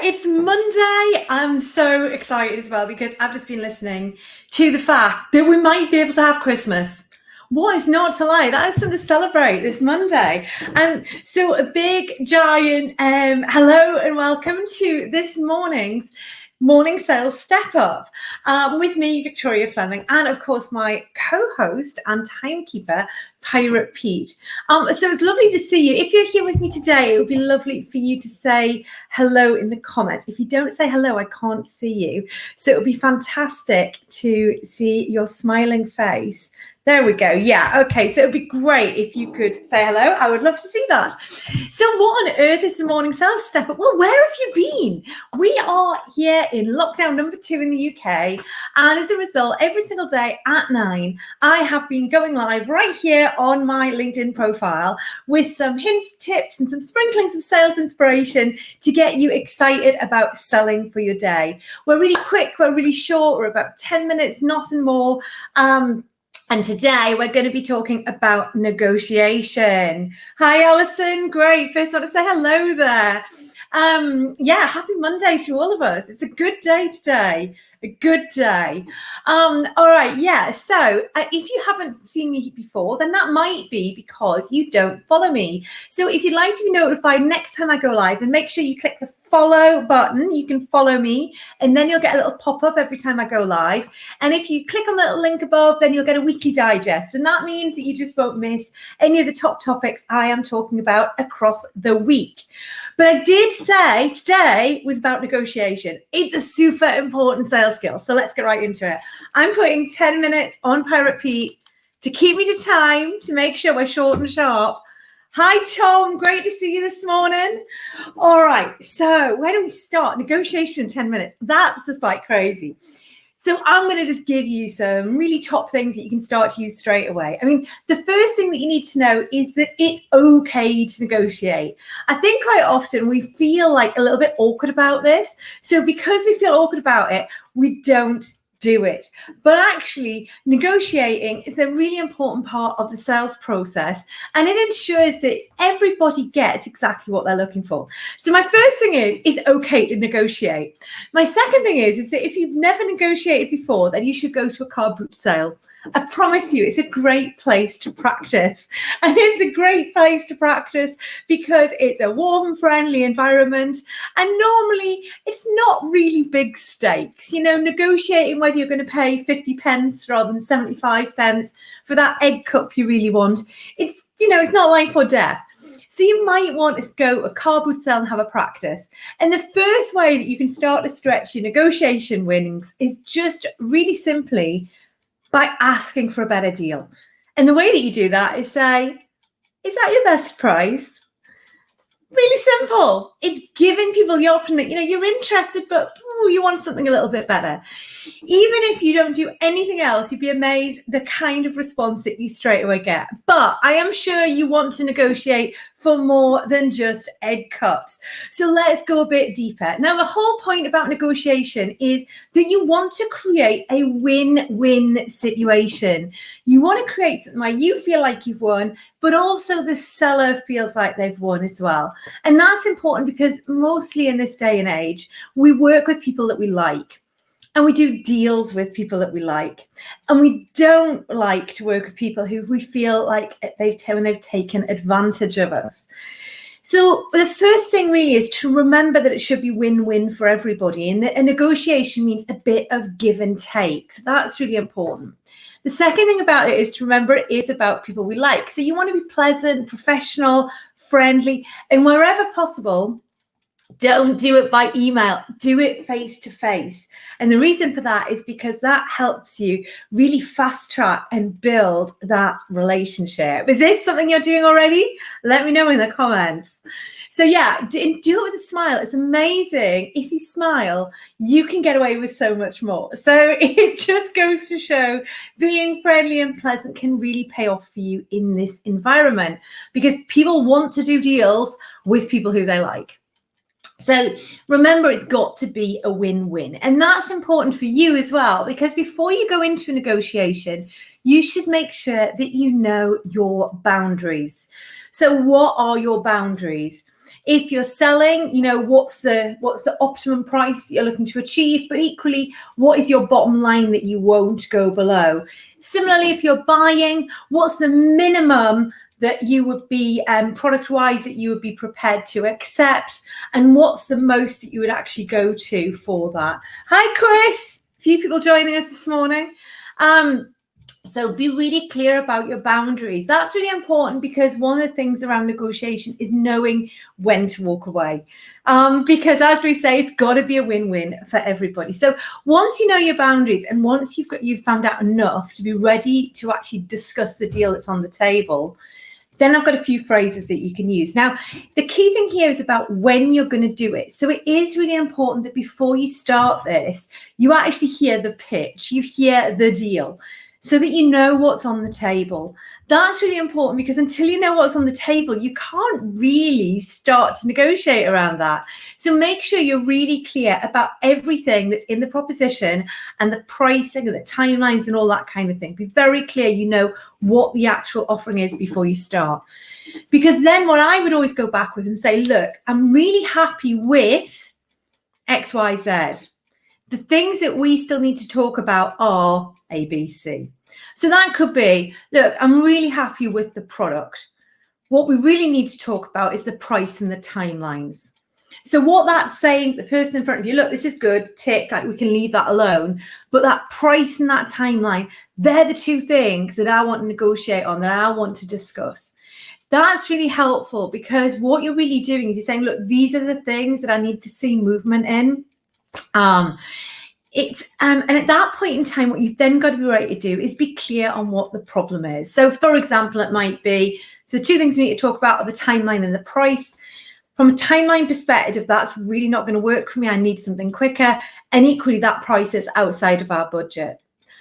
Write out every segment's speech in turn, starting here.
It's Monday. I'm so excited as well because I've just been listening to the fact that we might be able to have Christmas. What is not to like? That is something to celebrate this Monday. So a big, giant hello and welcome to this morning's Morning Sales Step Up with me, Victoria Fleming, and of course my co-host and timekeeper, Pirate Pete. So it's lovely to see you. If you're here with me today, it would be lovely for you to say hello in the comments. If you don't say hello, I can't see you. So it would be fantastic to see your smiling face. There we go. Yeah. Okay. So it'd be great if you could say hello. I would love to see that. So what on earth is the Morning Sales Step Up? Well, where have you been? We are here in lockdown number 2 in the UK. And as a result, every single day at 9, I have been going live right here on my LinkedIn profile with some hints, tips, and some sprinklings of sales inspiration to get you excited about selling for your day. We're really quick. We're really short. We're about 10 minutes, nothing more. And today we're going to be talking about negotiation. Hi, Alison. Great. First, I want to say hello there. Happy Monday to all of us. It's a good day today. A good day. All right. Yeah. So if you haven't seen me before, then that might be because you don't follow me. So if you'd like to be notified next time I go live, then make sure you click the follow button. You can follow me and then you'll get a little pop-up every time I go live. And if you click on the little link above, then you'll get a weekly digest. And that means that you just won't miss any of the top topics I am talking about across the week. But I did say today was about negotiation. It's a super important sales skill. So let's get right into it. I'm putting 10 minutes on Pirate Pete to keep me to time, to make sure we're short and sharp. Hi, Tom. Great to see you this morning. All right. So where do we start? Negotiation in 10 minutes. That's just like crazy. So I'm going to just give you some really top things that you can start to use straight away. I mean, the first thing that you need to know is that it's okay to negotiate. I think quite often we feel like a little bit awkward about this. So because we feel awkward about it, we don't do it. But actually, negotiating is a really important part of the sales process, and it ensures that everybody gets exactly what they're looking for. So my first thing is it's okay to negotiate. My second thing is that if you've never negotiated before, then you should go to a car boot sale. I promise you, it's a great place to practice. And it's a great place to practice because it's a warm and friendly environment. And normally it's not really big stakes. You know, negotiating whether you're going to pay 50 pence rather than 75 pence for that egg cup you really want. It's, you know, it's not life or death. So you might want to go to a car boot sale and have a practice. And the first way that you can start to stretch your negotiation wings is just really simply by asking for a better deal. And the way that you do that is say, is that your best price? Really simple. It's giving people the option that, you know, you're interested, but you want something a little bit better. Even if you don't do anything else, you'd be amazed the kind of response that you straight away get. But I am sure you want to negotiate for more than just egg cups. So let's go a bit deeper. Now, the whole point about negotiation is that you want to create a win-win situation. You want to create something where you feel like you've won, but also the seller feels like they've won as well. And that's important because mostly in this day and age, we work with people that we like. And we do deals with people that we like. And we don't like to work with people who we feel like they've taken advantage of us. So the first thing really is to remember that it should be win-win for everybody. And a negotiation means a bit of give and take. So that's really important. The second thing about it is to remember it is about people we like. So you want to be pleasant, professional, friendly, and wherever possible, don't do it by email, do it face to face. And the reason for that is because that helps you really fast track and build that relationship. Is this something you're doing already? Let me know in the comments. So yeah, do it with a smile. It's amazing. If you smile, you can get away with so much more. So it just goes to show being friendly and pleasant can really pay off for you in this environment because people want to do deals with people who they like. So remember, it's got to be a win-win. And that's important for you as well, because before you go into a negotiation, you should make sure that you know your boundaries. So what are your boundaries? If you're selling, what's the optimum price that you're looking to achieve, but equally, what is your bottom line that you won't go below? Similarly, if you're buying, what's the minimum that you would be product-wise that you would be prepared to accept, and what's the most that you would actually go to for that? Hi, Chris. A few people joining us this morning. So be really clear about your boundaries. That's really important, because one of the things around negotiation is knowing when to walk away. Because as we say, it's got to be a win-win for everybody. So once you know your boundaries, and once you've found out enough to be ready to actually discuss the deal that's on the table, then I've got a few phrases that you can use. Now, the key thing here is about when you're going to do it. So it is really important that before you start this, you actually hear the pitch, you hear the deal, so that you know what's on the table. That's really important, because until you know what's on the table, you can't really start to negotiate around that. So make sure you're really clear about everything that's in the proposition and the pricing and the timelines and all that kind of thing. Be very clear, you know what the actual offering is before you start. Because then what I would always go back with and say, look, I'm really happy with X, Y, Z. The things that we still need to talk about are A, B, C. So that could be, look, I'm really happy with the product. What we really need to talk about is the price and the timelines. So what that's saying, the person in front of you, look, this is good, tick, like we can leave that alone. But that price and that timeline, they're the two things that I want to negotiate on, that I want to discuss. That's really helpful, because what you're really doing is you're saying, look, these are the things that I need to see movement in. And at that point in time, what you've then got to be ready to do is be clear on what the problem is. So for example, it might be, so two things we need to talk about are the timeline and the price. From a timeline perspective, that's really not going to work for me. I need something quicker. And equally, that price is outside of our budget.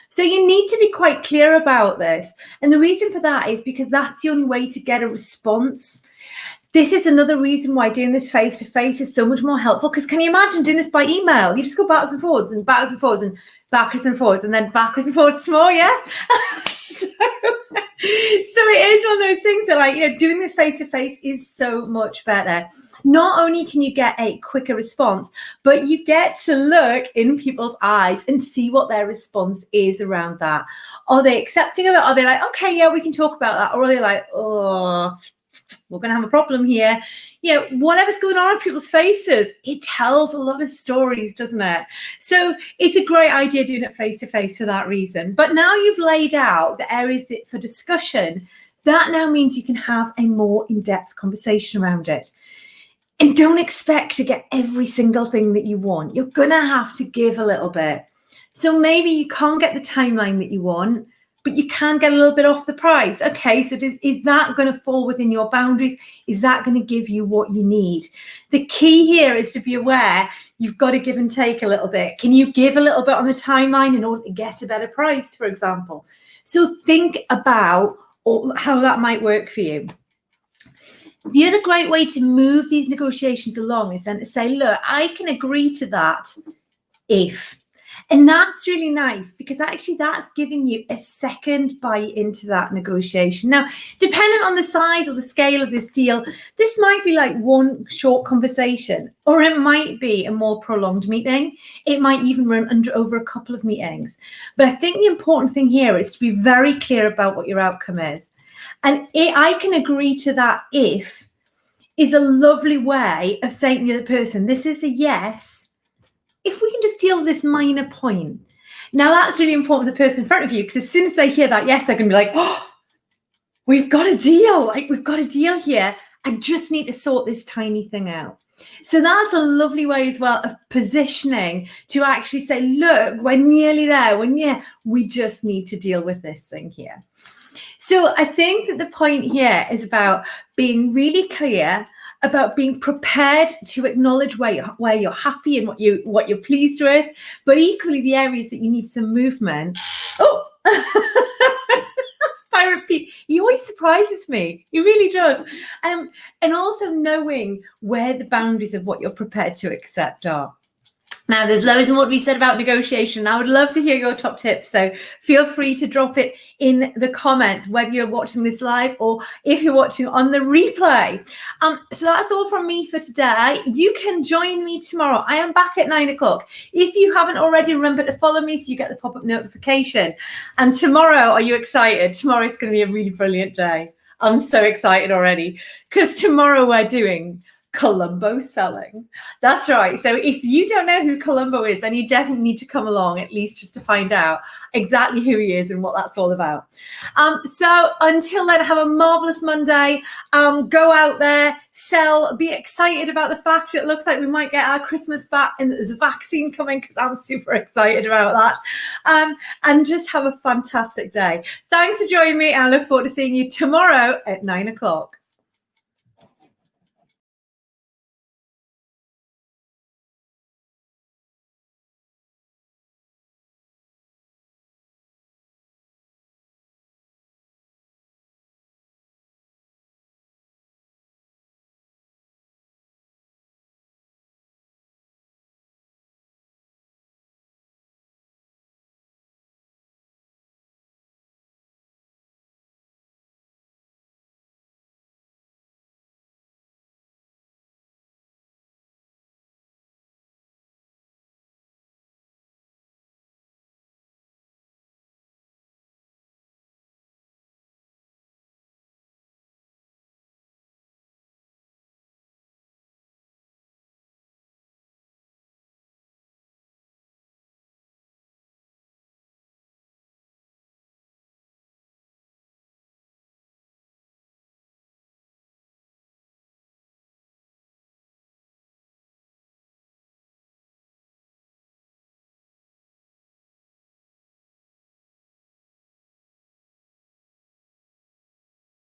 So you need to be quite clear about this. And the reason for that is because that's the only way to get a response. This is another reason why doing this face-to-face is so much more helpful, because can you imagine doing this by email? You just go backwards and forwards and backwards and forwards and backwards and forwards and then backwards and forwards some more, yeah? So it is one of those things that, doing this face-to-face is so much better. Not only can you get a quicker response, but you get to look in people's eyes and see what their response is around that. Are they accepting of it? Are they like, okay, yeah, we can talk about that? Or are they like, oh, we're going to have a problem here? Whatever's going on in people's faces, it tells a lot of stories, doesn't it? So it's a great idea doing it face-to-face for that reason. But now you've laid out the areas for discussion, that now means you can have a more in-depth conversation around it. And don't expect to get every single thing that you want. You're going to have to give a little bit. So maybe you can't get the timeline that you want, but you can get a little bit off the price. Okay, so is that going to fall within your boundaries? Is that going to give you what you need? The key here is to be aware you've got to give and take a little bit. Can you give a little bit on the timeline in order to get a better price, for example? So think about how that might work for you. The other great way to move these negotiations along is then to say, look, I can agree to that if. And that's really nice, because actually that's giving you a second bite into that negotiation. Now, depending on the size or the scale of this deal, this might be like one short conversation, or it might be a more prolonged meeting. It might even run over a couple of meetings. But I think the important thing here is to be very clear about what your outcome is. And I can agree to that if is a lovely way of saying to the other person, this is a yes, if we can just deal with this minor point. Now, that's really important for the person in front of you, because as soon as they hear that yes, they're going to be like, oh, we've got a deal. We've got a deal here. I just need to sort this tiny thing out. So that's a lovely way as well of positioning to actually say, look, we're nearly there. We just need to deal with this thing here. So I think that the point here is about being really clear, about being prepared to acknowledge where you're happy and what you're pleased with, but equally the areas that you need some movement. Oh, that's Pirate Pete. He always surprises me. He really does. And also knowing where the boundaries of what you're prepared to accept are. Now, there's loads more to be said about negotiation. I would love to hear your top tips. So feel free to drop it in the comments, whether you're watching this live or if you're watching on the replay. So that's all from me for today. You can join me tomorrow. I am back at 9 o'clock. If you haven't already, remember to follow me so you get the pop-up notification. And tomorrow, are you excited? Tomorrow's going to be a really brilliant day. I'm so excited already because tomorrow we're doing Columbo selling. That's right. So if you don't know who Columbo is, then you definitely need to come along, at least just to find out exactly who he is and what that's all about. So until then, have a marvelous Monday. Go out there, sell, be excited about the fact it looks like we might get our Christmas back and there's a vaccine coming, because I'm super excited about that. And just have a fantastic day. Thanks for joining me. I look forward to seeing you tomorrow at 9 o'clock.